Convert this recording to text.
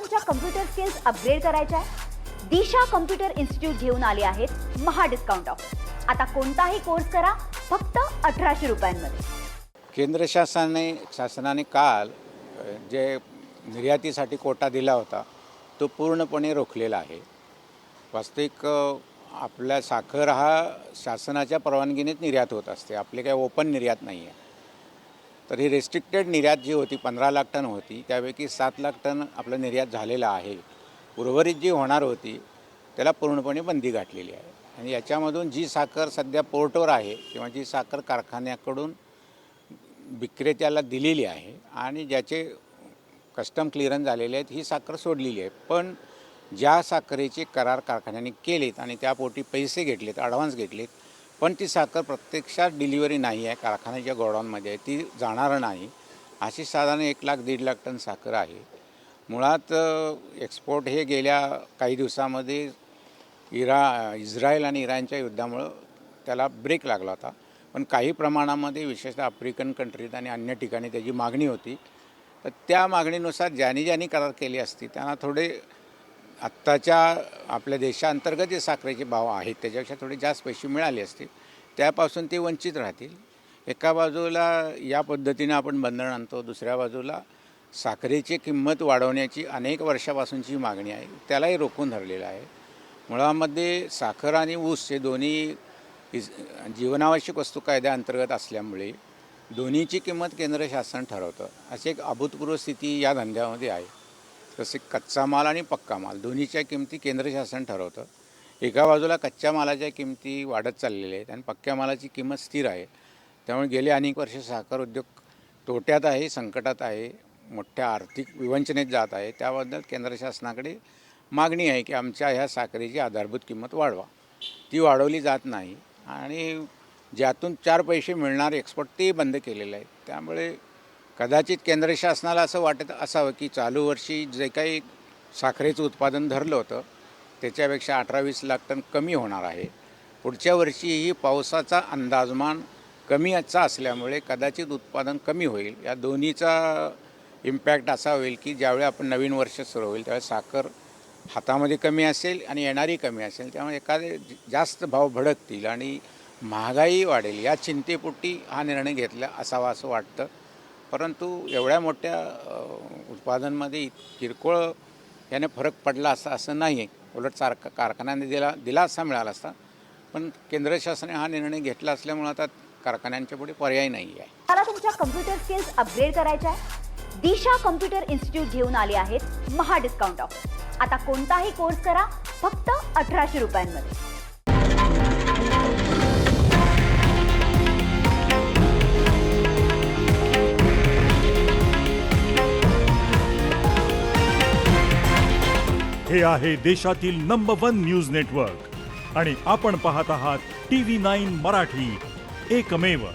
तुमच्या computer skills upgrade करायच्या आहे? दिशा कम्प्युटर इन्स्टिट्यूट घेऊन आले आहेत महा डिस्काउंट ऑफर. आता कोणताही कोर्स करा फक्त 1800 रुपयांमध्ये. केंद्र शासनाने काल जे निर्यातीसाठी कोटा दिला होता तो पूर्णपणे रोखलेला आहे. वास्तविक आपल्या साखर हा शासनाच्या परवानगीनेच निर्यात होत असते, आपले काही ओपन निर्यात नाही आहे. तर ही रेस्ट्रिक्टेड निर्यात जी होती 15 लाख टन होती, त्यापैकी 7 लाख टन आपलं निर्यात झालेलं आहे. उर्वरित जी होणार होती त्याला पूर्णपणे बंदी घातलेली आहे. आणि याच्यामधून जी साखर सध्या पोर्टवर आहे किंवा जी साखर कारखान्याकडून विक्रेत्याला दिलेली आहे आणि ज्याचे कस्टम क्लिअरन्स झालेले आहेत ही साखर सोडलेली आहे. पण ज्या साखरेचे करार कारखान्याने केलेत आणि त्यापोटी पैसे घेतलेत, ॲडव्हान्स घेतलेत, पण ती साखर प्रत्यक्षात डिलिव्हरी नाही आहे, कारखान्याच्या गोडाऊनमध्ये आहे, ती जाणार नाही. अशी साधारण 1 लाख 1.5 लाख टन साखर आहे. मुळात एक्सपोर्ट हे गेल्या काही दिवसामध्ये इस्रायल आणि इराणच्या युद्धामुळं त्याला ब्रेक लागला होता. पण काही प्रमाणामध्ये विशेषतः आफ्रिकन कंट्रीत आणि अन्य ठिकाणी त्याची मागणी होती. तर त्या मागणीनुसार ज्यांनी करार केले असतील त्यांना थोडे आत्ताच्या आपल्या देशांतर्गत जे साखरेचे भाव आहेत त्याच्यापेक्षा थोडे जास्त पैसे मिळाले असतील, त्यापासून ते वंचित राहतील. एका बाजूला या पद्धतीने आपण बंधन आणतो, दुसऱ्या बाजूला साखरेची किंमत वाढवण्याची अनेक वर्षापासूनची मागणी आहे, त्यालाही रोखून धरलेलं आहे. मुळामध्ये साखर आणि ऊस हे दोन्ही जीवनावश्यक वस्तू कायद्याअंतर्गत असल्यामुळे दोन्हीची किंमत केंद्र शासन ठरवतं. अशी एक अभूतपूर्व स्थिती या धंद्यामध्ये आहे. तसे कच्चा माल आणि पक्का माल दोन्हीच्या किमती केंद्र शासन ठरवतं. एका बाजूला कच्च्या मालाच्या किमती वाढत चाललेल्या आहेत आणि पक्क्या मालाची किंमत स्थिर आहे. त्यामुळे गेले अनेक वर्ष साखर उद्योग तोट्यात आहे, संकटात आहे, मोठ्या आर्थिक विवंचनेत जात आहे. त्याबद्दल केंद्र शासनाकडे मागणी आहे की आमच्या ह्या साखरेची आधारभूत किंमत वाढवा. ती वाढवली जात नाही आणि ज्यातून 4 पैसे मिळणारे एक्सपोर्ट ते बंद केलेले आहेत. त्यामुळे कदाचित केंद्र शासनाला असं वाटत असावं की चालू वर्षी जे काही साखरेचं उत्पादन धरलं होतं त्याच्यापेक्षा 18-20 लाख टन कमी होणार आहे. पुढच्या वर्षीही पावसाचा अंदाजमान कमीचा असल्यामुळे कदाचित उत्पादन कमी होईल. या दोन्हीचा इम्पॅक्ट असा होईल की ज्यावेळी आपण नवीन वर्ष सुरू होईल त्यावेळी साखर हातामध्ये कमी असेल आणि येणारी कमी असेल. त्यामुळे एखादे जास्त भाव भडकतील आणि महागाई वाढेल या चिंतेपोटी हा निर्णय घेतला असावा असं वाटतं. परंतु एवढ्या मोठ्या उत्पादनामध्ये किरकोळ याने फरक पडला असं नाही आहे. उलट कारखान्याने दिला असा मिळाला असता. पण केंद्र शासनाने हा निर्णय घेतला असल्यामुळे आता कारखान्यांच्या पुढे पर्याय नाही आहे. मला तुमच्या कम्प्युटर स्किल्स अपग्रेड करायच्या आहे? दिशा कम्प्युटर इन्स्टिट्यूट घेऊन आले आहेत महा डिस्काउंट ऑफर. आता कोणताही कोर्स करा फक्त 1800 रुपयांमध्ये. हे आहे देशातील नंबर 1 न्यूज नेटवर्क आणि आपण पाहत आहात TV9 मराठी, एकमेव.